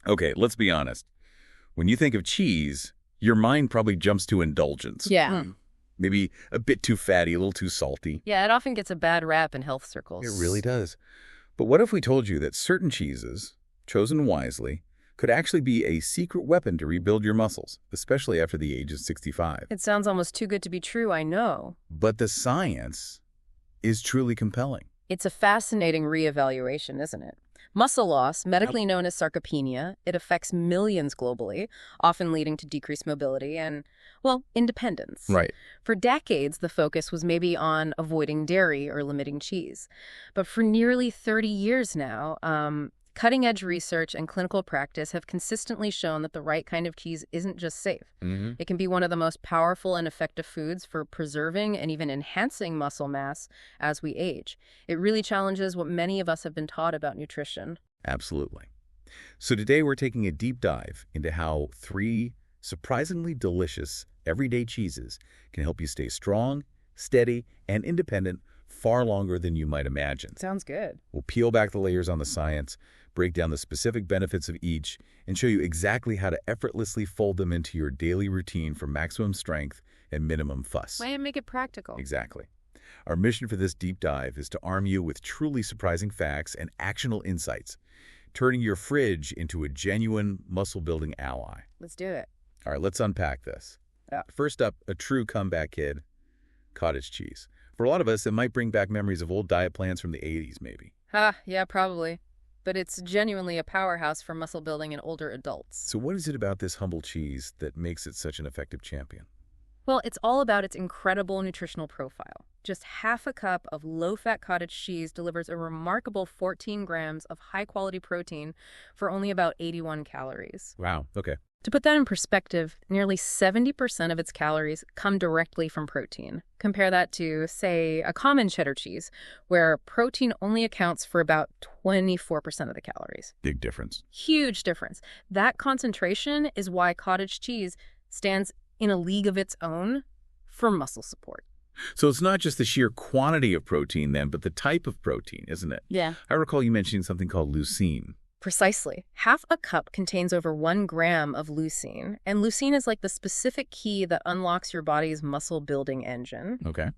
Okay, let's be honest. When you think of cheese, your mind probably jumps to indulgence. Yeah. Maybe a bit too fatty, a little too salty. Yeah, it often gets a bad rap in health circles. It really does. But what if we told you that certain cheeses, chosen wisely, could actually be a secret weapon to rebuild your muscles, especially after the age of 65? It sounds almost too good to be true, I know. But the science is truly compelling. It's a fascinating reevaluation, isn't it? Muscle loss, medically known as sarcopenia, it affects millions globally, often leading to decreased mobility and, well, independence. Right. For decades, the focus was maybe on avoiding dairy or limiting cheese. But for nearly 30 years now, cutting-edge research and clinical practice have consistently shown that the right kind of cheese isn't just safe. It can be one of the most powerful and effective foods for preserving and even enhancing muscle mass as we age. It really challenges what many of us have been taught about nutrition. Absolutely. So today we're taking a deep dive into how 3 surprisingly delicious everyday cheeses can help you stay strong, steady, and independent far longer than you might imagine. Sounds good. We'll peel back the layers on the science, break down the specific benefits of each, and show you exactly how to effortlessly fold them into your daily routine for maximum strength and minimum fuss. And make it practical. Exactly. Our mission for this deep dive is to arm you with truly surprising facts and actionable insights, turning your fridge into a genuine muscle-building ally. Let's do it. All right, let's unpack this. Yeah. First up, a true comeback kid, cottage cheese. For a lot of us, it might bring back memories of old diet plans from the 80s, maybe. Yeah, probably. But it's genuinely a powerhouse for muscle building in older adults. So what is it about this humble cheese that makes it such an effective champion? Well, it's all about its incredible nutritional profile. Just half a cup of low-fat cottage cheese delivers a remarkable 14 grams of high-quality protein for only about 81 calories. Wow, okay. To put that in perspective, nearly 70% of its calories come directly from protein. Compare that to, say, a common cheddar cheese, where protein only accounts for about 24% of the calories. Big difference. Huge difference. That concentration is why cottage cheese stands in a league of its own for muscle support. So it's not just the sheer quantity of protein then, but the type of protein, isn't it? Yeah. I recall you mentioning something called leucine. Precisely. Half a cup contains over 1 gram of leucine, and leucine is like the specific key that unlocks your body's muscle-building engine. Okay.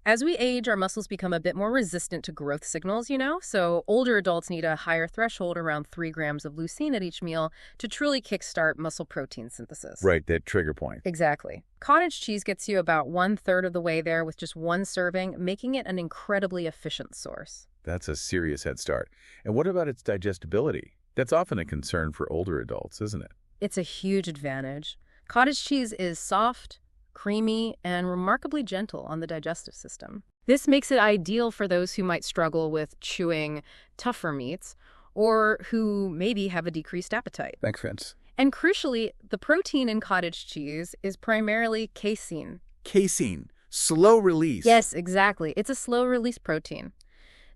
As we age, our muscles become a bit more resistant to growth signals, so older adults need a higher threshold, around 3 grams of leucine at each meal, to truly kickstart muscle protein synthesis. Right, that trigger point. Exactly. Cottage cheese gets you about 1/3 of the way there with just 1 serving, making it an incredibly efficient source. That's a serious head start. And what about its digestibility? That's often a concern for older adults, isn't it? It's a huge advantage. Cottage cheese is soft, creamy, and remarkably gentle on the digestive system. This makes it ideal for those who might struggle with chewing tougher meats or who maybe have a decreased appetite. Thanks, Vince. And crucially, the protein in cottage cheese is primarily casein. Casein, slow release. Yes, exactly. It's a slow-release protein.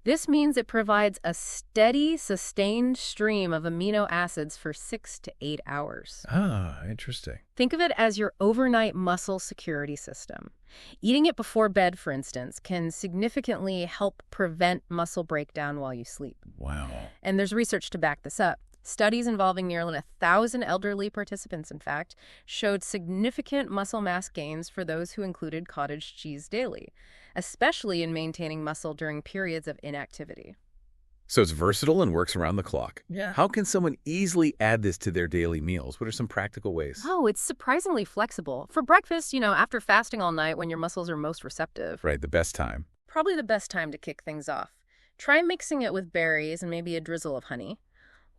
This means it provides a steady, sustained stream of amino acids for 6 to 8 hours. Ah, interesting. Think of it as your overnight muscle security system. Eating it before bed, for instance, can significantly help prevent muscle breakdown while you sleep. Wow. And there's research to back this up. Studies involving nearly 1,000 elderly participants, in fact, showed significant muscle mass gains for those who included cottage cheese daily, especially in maintaining muscle during periods of inactivity. So it's versatile and works around the clock. Yeah. How can someone easily add this to their daily meals? What are some practical ways? Oh, it's surprisingly flexible. For breakfast, after fasting all night when your muscles are most receptive. Right, the best time. Probably the best time to kick things off. Try mixing it with berries and maybe a drizzle of honey.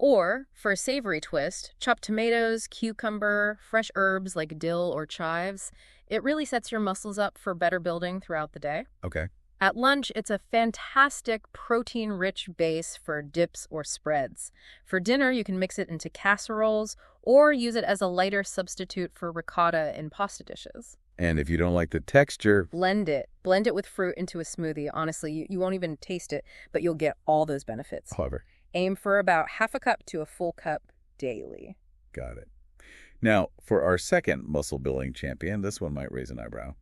Or, for a savory twist, chop tomatoes, cucumber, fresh herbs like dill or chives. It really sets your muscles up for better building throughout the day. Okay. At lunch, it's a fantastic protein-rich base for dips or spreads. For dinner, you can mix it into casseroles or use it as a lighter substitute for ricotta in pasta dishes. And if you don't like the texture, blend it. Blend it with fruit into a smoothie. Honestly, you won't even taste it, but you'll get all those benefits. clever. Aim for about half a cup to a full cup daily. Got it. Now, for our second muscle building champion, this one might raise an eyebrow.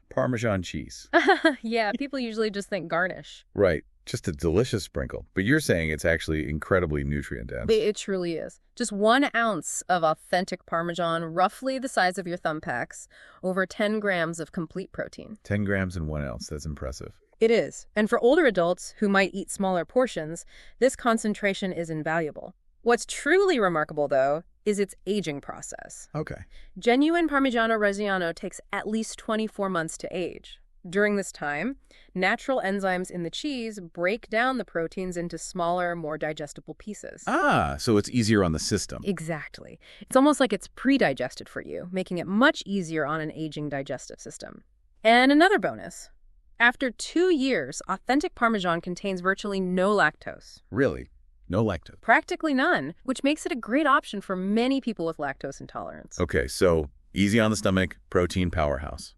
Parmesan cheese. Yeah, people usually just think garnish. Right. Just a delicious sprinkle. But you're saying it's actually incredibly nutrient dense. It truly is. Just 1 ounce of authentic Parmesan, roughly the size of your thumbtacks, over 10 grams of complete protein. 10 grams in 1 ounce. That's impressive. It is. And for older adults who might eat smaller portions, this concentration is invaluable. What's truly remarkable, though, is its aging process. Okay. Genuine Parmigiano Reggiano takes at least 24 months to age. During this time, natural enzymes in the cheese break down the proteins into smaller, more digestible pieces. Ah, so it's easier on the system. Exactly. It's almost like it's pre-digested for you, making it much easier on an aging digestive system. And another bonus. After 2 years, authentic Parmesan contains virtually no lactose. Really? No lactose. Practically none, which makes it a great option for many people with lactose intolerance. Okay, so easy on the stomach, protein powerhouse.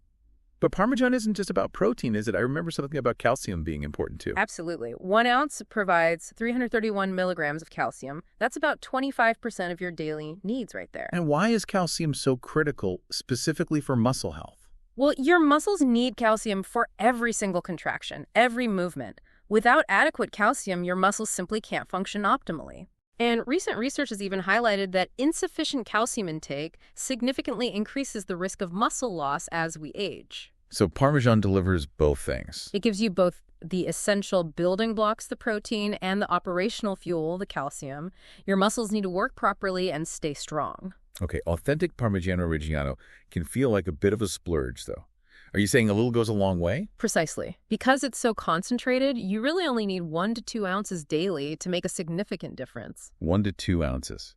But Parmesan isn't just about protein, is it? I remember something about calcium being important too. Absolutely. 1 ounce provides 331 milligrams of calcium. That's about 25% of your daily needs right there. And why is calcium so critical specifically for muscle health? Well, your muscles need calcium for every single contraction, every movement. Without adequate calcium, your muscles simply can't function optimally. And recent research has even highlighted that insufficient calcium intake significantly increases the risk of muscle loss as we age. So Parmesan delivers both things. It gives you both the essential building blocks, the protein, and the operational fuel, the calcium. Your muscles need to work properly and stay strong. Okay, authentic Parmigiano Reggiano can feel like a bit of a splurge, though. Are you saying a little goes a long way? Precisely. Because it's so concentrated, you really only need 1 to 2 ounces daily to make a significant difference. 1 to 2 ounces.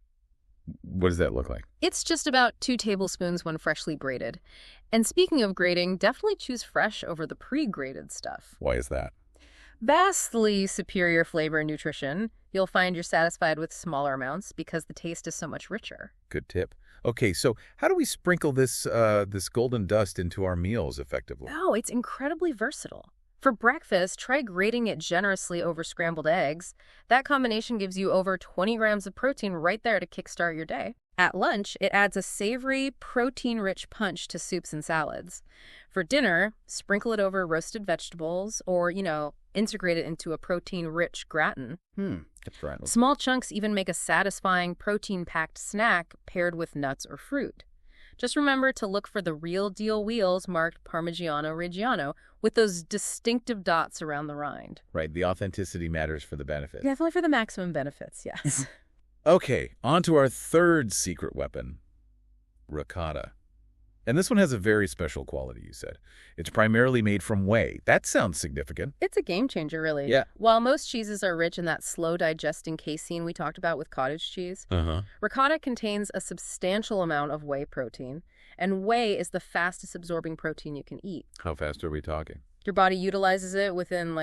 What does that look like? It's just about 2 tablespoons when freshly grated. And speaking of grating, definitely choose fresh over the pre-grated stuff. Why is that? Vastly superior flavor and nutrition. You'll find you're satisfied with smaller amounts because the taste is so much richer. Good tip. Okay, so how do we sprinkle this golden dust into our meals effectively? Oh, it's incredibly versatile. For breakfast, try grating it generously over scrambled eggs. That combination gives you over 20 grams of protein right there to kickstart your day. At lunch, it adds a savory, protein-rich punch to soups and salads. For dinner, sprinkle it over roasted vegetables or, integrate it into a protein-rich gratin. Small chunks even make a satisfying, protein-packed snack paired with nuts or fruit. Just remember to look for the real deal wheels marked Parmigiano Reggiano with those distinctive dots around the rind. Right, the authenticity matters for the benefit. Definitely for the maximum benefits, yes. Okay, on to our third secret weapon, ricotta. And this one has a very special quality, you said. It's primarily made from whey. That sounds significant. It's a game changer, really. Yeah. While most cheeses are rich in that slow-digesting casein we talked about with cottage cheese, ricotta contains a substantial amount of whey protein, and whey is the fastest absorbing protein you can eat. How fast are we talking? Your body utilizes it within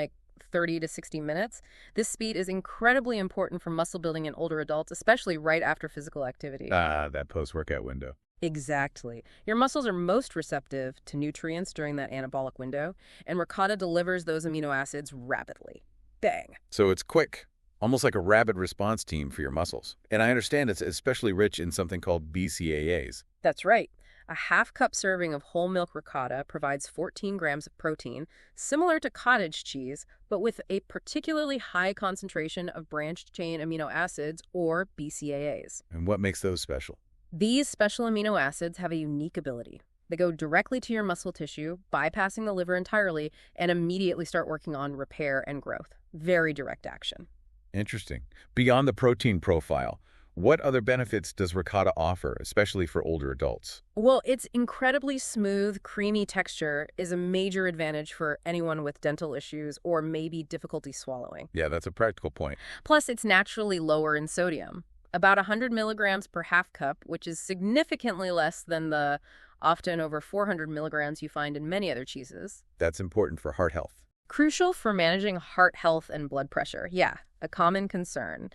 30 to 60 minutes. This speed is incredibly important for muscle building in older adults, especially right after physical activity. That post-workout window. Exactly. Your muscles are most receptive to nutrients during that anabolic window, and ricotta delivers those amino acids rapidly. Bang. So it's quick, almost like a rapid response team for your muscles. And I understand it's especially rich in something called BCAAs. That's right. A half-cup serving of whole milk ricotta provides 14 grams of protein, similar to cottage cheese, but with a particularly high concentration of branched-chain amino acids, or BCAAs. And what makes those special? These special amino acids have a unique ability. They go directly to your muscle tissue, bypassing the liver entirely, and immediately start working on repair and growth. Very direct action. Interesting. Beyond the protein profile, what other benefits does ricotta offer, especially for older adults? Well, its incredibly smooth, creamy texture is a major advantage for anyone with dental issues or maybe difficulty swallowing. Yeah, that's a practical point. Plus, it's naturally lower in sodium. About 100 milligrams per half cup, which is significantly less than the often over 400 milligrams you find in many other cheeses. That's important for heart health. Crucial for managing heart health and blood pressure. Yeah, a common concern.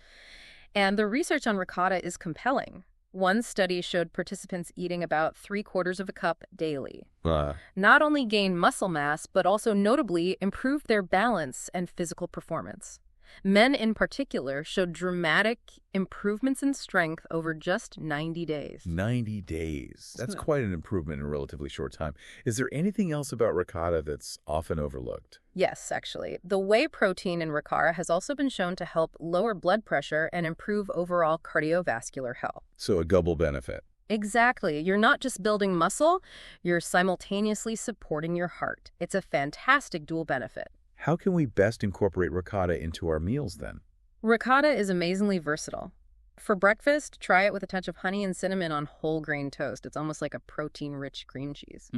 And the research on ricotta is compelling. One study showed participants eating about 3/4 of a cup daily. Not only gained muscle mass, but also notably improved their balance and physical performance. Men in particular showed dramatic improvements in strength over just 90 days. 90 days. That's Yeah. quite an improvement in a relatively short time. Is there anything else about ricotta that's often overlooked? Yes, actually. The whey protein in ricotta has also been shown to help lower blood pressure and improve overall cardiovascular health. So a double benefit. Exactly. You're not just building muscle, you're simultaneously supporting your heart. It's a fantastic dual benefit. How can we best incorporate ricotta into our meals then? Ricotta is amazingly versatile. For breakfast, try it with a touch of honey and cinnamon on whole grain toast. It's almost like a protein-rich cream cheese.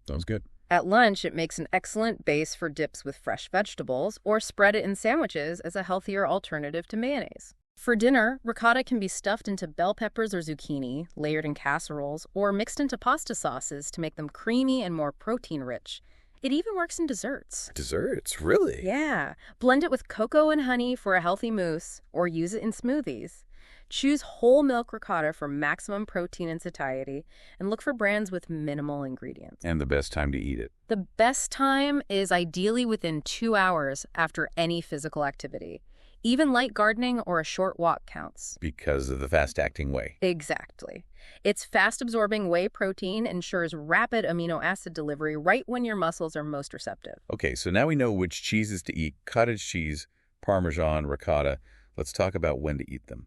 Sounds good. At lunch, it makes an excellent base for dips with fresh vegetables, or spread it in sandwiches as a healthier alternative to mayonnaise. For dinner, ricotta can be stuffed into bell peppers or zucchini, layered in casseroles, or mixed into pasta sauces to make them creamy and more protein-rich. It even works in desserts. Desserts, really? Yeah. Blend it with cocoa and honey for a healthy mousse, or use it in smoothies. Choose whole milk ricotta for maximum protein and satiety, and look for brands with minimal ingredients. And the best time to eat it. The best time is ideally within 2 hours after any physical activity. Even light gardening or a short walk counts. Because of the fast-acting whey. Exactly. Its fast-absorbing whey protein ensures rapid amino acid delivery right when your muscles are most receptive. Okay, so now we know which cheeses to eat: cottage cheese, Parmesan, ricotta. Let's talk about when to eat them.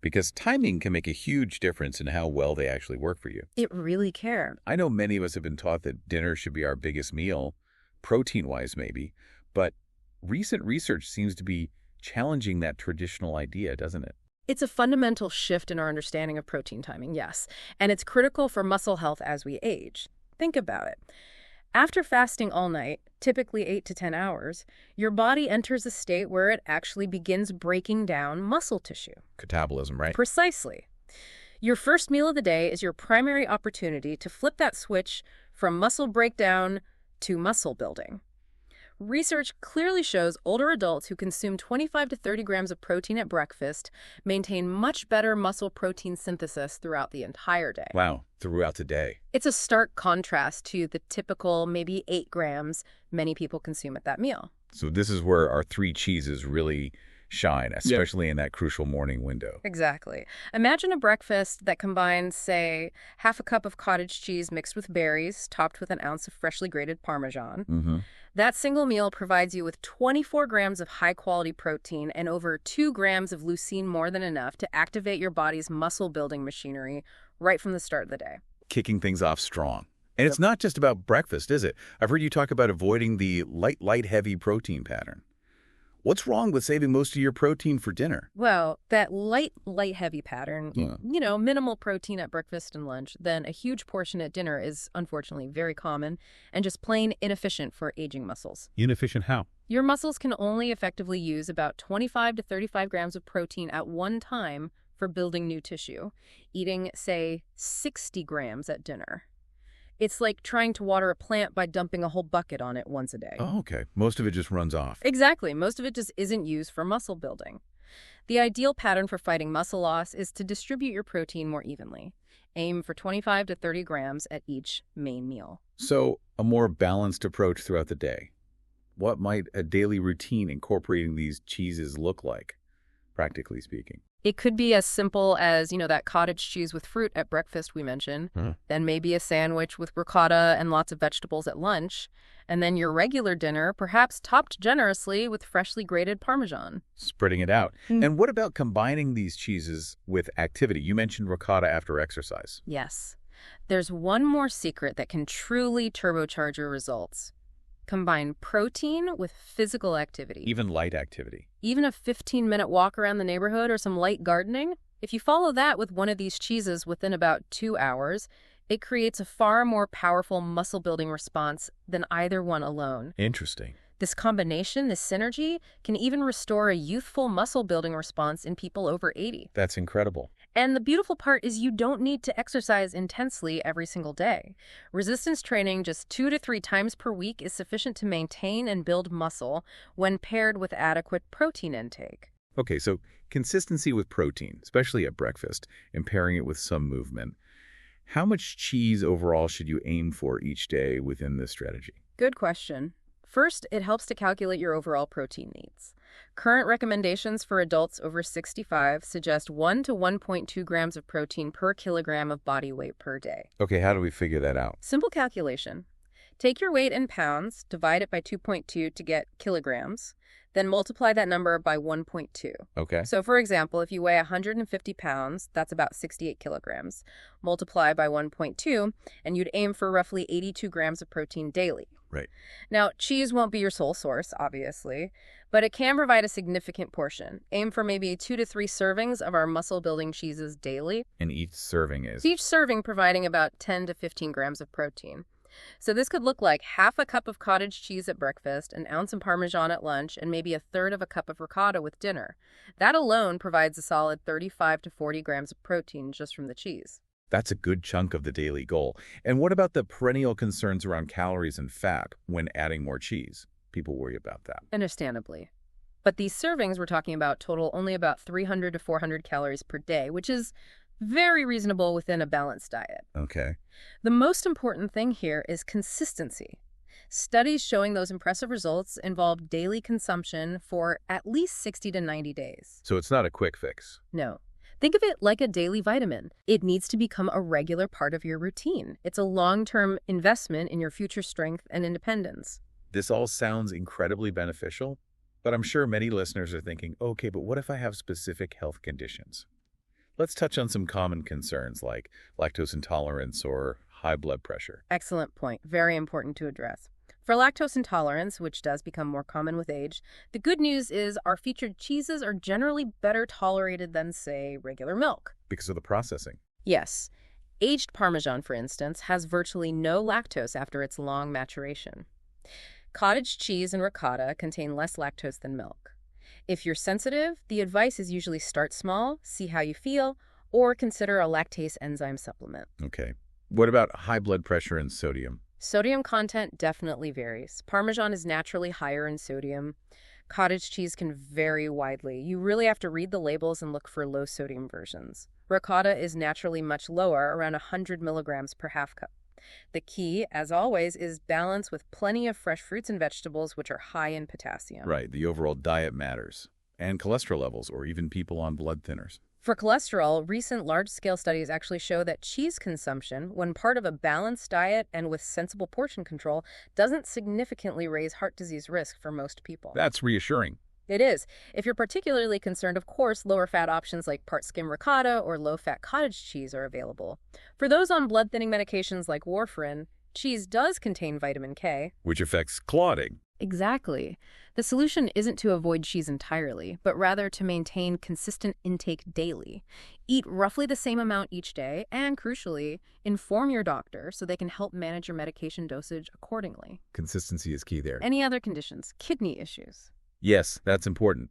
Because timing can make a huge difference in how well they actually work for you. It really can. I know many of us have been taught that dinner should be our biggest meal, protein-wise maybe, but recent research seems to be challenging that traditional idea, doesn't it? It's a fundamental shift in our understanding of protein timing, yes, and it's critical for muscle health as we age. Think about it. After fasting all night, typically 8 to 10 hours, your body enters a state where it actually begins breaking down muscle tissue. Catabolism, right? Precisely. Your first meal of the day is your primary opportunity to flip that switch from muscle breakdown to muscle building. Research clearly shows older adults who consume 25 to 30 grams of protein at breakfast maintain much better muscle protein synthesis throughout the entire day. Wow, throughout the day. It's a stark contrast to the typical maybe 8 grams many people consume at that meal. So this is where our three cheeses really shine, especially in that crucial morning window. Exactly. Imagine a breakfast that combines, say, half a cup of cottage cheese mixed with berries, topped with an ounce of freshly grated Parmesan. That single meal provides you with 24 grams of high-quality protein and over 2 grams of leucine, more than enough to activate your body's muscle-building machinery right from the start of the day. Kicking things off strong. And it's not just about breakfast, is it? I've heard you talk about avoiding the light, heavy protein pattern. What's wrong with saving most of your protein for dinner? Well, that light, heavy pattern, minimal protein at breakfast and lunch, then a huge portion at dinner is unfortunately very common and just plain inefficient for aging muscles. Inefficient how? Your muscles can only effectively use about 25 to 35 grams of protein at one time for building new tissue, eating, say, 60 grams at dinner. It's like trying to water a plant by dumping a whole bucket on it once a day. Oh, okay. Most of it just runs off. Exactly. Most of it just isn't used for muscle building. The ideal pattern for fighting muscle loss is to distribute your protein more evenly. Aim for 25 to 30 grams at each main meal. So, a more balanced approach throughout the day. What might a daily routine incorporating these cheeses look like, practically speaking? It could be as simple as, that cottage cheese with fruit at breakfast we mentioned, then maybe a sandwich with ricotta and lots of vegetables at lunch, and then your regular dinner, perhaps topped generously with freshly grated Parmesan. Spreading it out. And what about combining these cheeses with activity? You mentioned ricotta after exercise. Yes. There's one more secret that can truly turbocharge your results. Combine protein with physical activity. Even light activity. Even a 15-minute walk around the neighborhood or some light gardening. If you follow that with one of these cheeses within about 2 hours, it creates a far more powerful muscle-building response than either one alone. Interesting. This combination, this synergy, can even restore a youthful muscle-building response in people over 80. That's incredible. And the beautiful part is you don't need to exercise intensely every single day. Resistance training just 2 to 3 times per week is sufficient to maintain and build muscle when paired with adequate protein intake. Okay, so consistency with protein, especially at breakfast, and pairing it with some movement. How much cheese overall should you aim for each day within this strategy? Good question. First, it helps to calculate your overall protein needs. Current recommendations for adults over 65 suggest 1 to 1.2 grams of protein per kilogram of body weight per day. Okay, how do we figure that out? Simple calculation. Take your weight in pounds, divide it by 2.2 to get kilograms, then multiply that number by 1.2. Okay. So for example, if you weigh 150 pounds, that's about 68 kilograms. Multiply by 1.2, and you'd aim for roughly 82 grams of protein daily. Right. Now, cheese won't be your sole source, obviously, but it can provide a significant portion. Aim for maybe 2 to 3 servings of our muscle-building cheeses daily. And each serving is? Each serving providing about 10 to 15 grams of protein. So this could look like half a cup of cottage cheese at breakfast, an ounce of Parmesan at lunch, and maybe a third of a cup of ricotta with dinner. That alone provides a solid 35 to 40 grams of protein just from the cheese. That's a good chunk of the daily goal. And what about the perennial concerns around calories and fat when adding more cheese? People worry about that. Understandably. But these servings we're talking about total only about 300 to 400 calories per day, which is very reasonable within a balanced diet. Okay. The most important thing here is consistency. Studies showing those impressive results involve daily consumption for at least 60 to 90 days. So it's not a quick fix. No. Think of it like a daily vitamin. It needs to become a regular part of your routine. It's a long-term investment in your future strength and independence. This all sounds incredibly beneficial, but I'm sure many listeners are thinking, okay, but what if I have specific health conditions? Let's touch on some common concerns like lactose intolerance or high blood pressure. Excellent point. Very important to address. For lactose intolerance, which does become more common with age, the good news is our featured cheeses are generally better tolerated than, say, regular milk. Because of the processing. Yes. Aged Parmesan, for instance, has virtually no lactose after its long maturation. Cottage cheese and ricotta contain less lactose than milk. If you're sensitive, the advice is usually start small, see how you feel, or consider a lactase enzyme supplement. Okay. What about high blood pressure and sodium? Sodium content definitely varies. Parmesan is naturally higher in sodium. Cottage cheese can vary widely. You really have to read the labels and look for low sodium versions. Ricotta is naturally much lower, around 100 milligrams per half cup. The key, as always, is balance with plenty of fresh fruits and vegetables, which are high in potassium. Right, the overall diet matters. And cholesterol levels, or even people on blood thinners. For cholesterol, recent large-scale studies actually show that cheese consumption, when part of a balanced diet and with sensible portion control, doesn't significantly raise heart disease risk for most people. That's reassuring. It is. If you're particularly concerned, of course, lower-fat options like part-skim ricotta or low-fat cottage cheese are available. For those on blood-thinning medications like warfarin, cheese does contain vitamin K. Which affects clotting. Exactly. The solution isn't to avoid cheese entirely, but rather to maintain consistent intake daily. Eat roughly the same amount each day, and crucially, inform your doctor so they can help manage your medication dosage accordingly. Consistency is key there. Any other conditions? Kidney issues. Yes, that's important.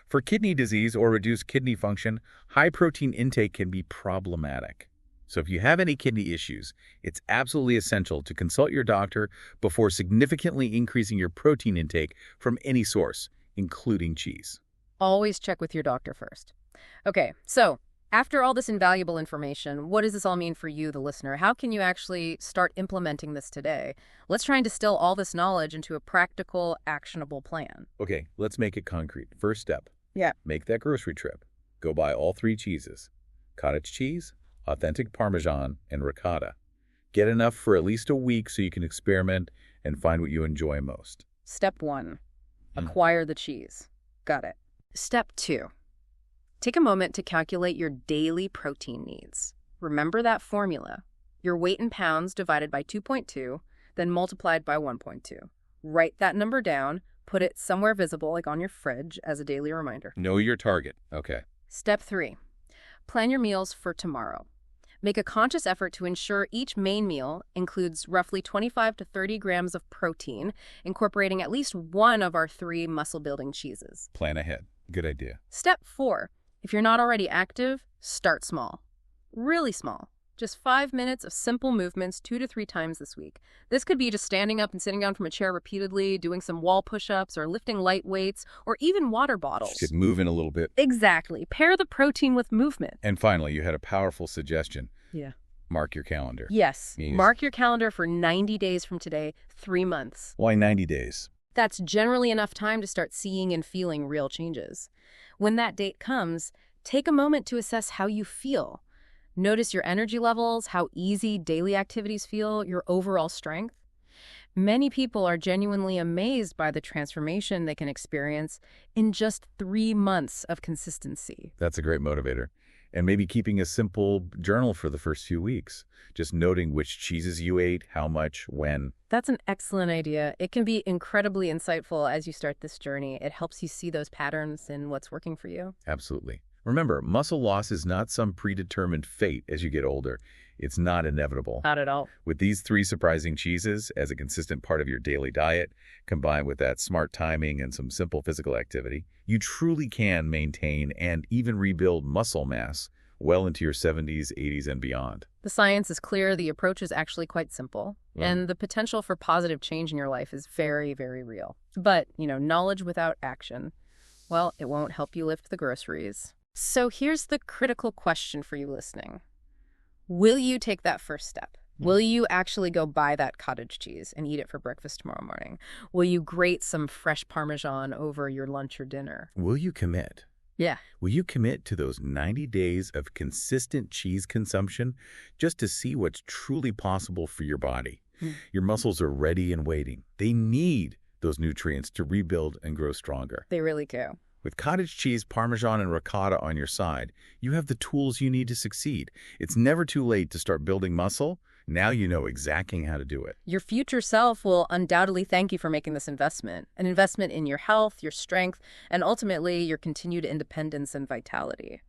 For kidney disease or reduced kidney function, high protein intake can be problematic. So if you have any kidney issues, it's absolutely essential to consult your doctor before significantly increasing your protein intake from any source, including cheese. Always check with your doctor first. Okay, so after all this invaluable information, what does this all mean for you, the listener? How can you actually start implementing this today? Let's try and distill all this knowledge into a practical, actionable plan. Okay, let's make it concrete. First step. Yeah. Make that grocery trip. Go buy all 3 cheeses. Cottage cheese, authentic Parmesan, and ricotta. Get enough for at least a week so you can experiment and find what you enjoy most. Step 1. Acquire the cheese. Got it. Step 2. Take a moment to calculate your daily protein needs. Remember that formula. Your weight in pounds divided by 2.2, then multiplied by 1.2. Write that number down, put it somewhere visible, like on your fridge, as a daily reminder. Know your target. Okay. Step 3. Plan your meals for tomorrow. Make a conscious effort to ensure each main meal includes roughly 25 to 30 grams of protein, incorporating at least one of our 3 muscle-building cheeses. Plan ahead. Good idea. Step 4. If you're not already active, start small. Really small. Just 5 minutes of simple movements 2 to 3 times this week. This could be just standing up and sitting down from a chair repeatedly, doing some wall push-ups, or lifting light weights, or even water bottles. Just get moving a little bit. Exactly. Pair the protein with movement. And finally, you had a powerful suggestion. Yeah. Mark your calendar. Yes. Yes. Mark your calendar for 90 days from today, 3 months. Why 90 days? That's generally enough time to start seeing and feeling real changes. When that date comes, take a moment to assess how you feel. Notice your energy levels, how easy daily activities feel, your overall strength. Many people are genuinely amazed by the transformation they can experience in just 3 months of consistency. That's a great motivator. And maybe keeping a simple journal for the first few weeks, just noting which cheeses you ate, how much, when. That's an excellent idea. It can be incredibly insightful as you start this journey. It helps you see those patterns in what's working for you. Absolutely. Remember, muscle loss is not some predetermined fate as you get older. It's not inevitable. Not at all. With these 3 surprising cheeses as a consistent part of your daily diet, combined with that smart timing and some simple physical activity, you truly can maintain and even rebuild muscle mass well into your 70s, 80s, and beyond. The science is clear, the approach is actually quite simple, and the potential for positive change in your life is very, very real. But, knowledge without action, well, it won't help you lift the groceries. So here's the critical question for you listening. Will you take that first step? Will you actually go buy that cottage cheese and eat it for breakfast tomorrow morning? Will you grate some fresh Parmesan over your lunch or dinner? Will you commit? Yeah. Will you commit to those 90 days of consistent cheese consumption just to see what's truly possible for your body? Your muscles are ready and waiting. They need those nutrients to rebuild and grow stronger. They really do. With cottage cheese, Parmesan, and ricotta on your side, you have the tools you need to succeed. It's never too late to start building muscle. Now you know exactly how to do it. Your future self will undoubtedly thank you for making this investment, an investment in your health, your strength, and ultimately your continued independence and vitality.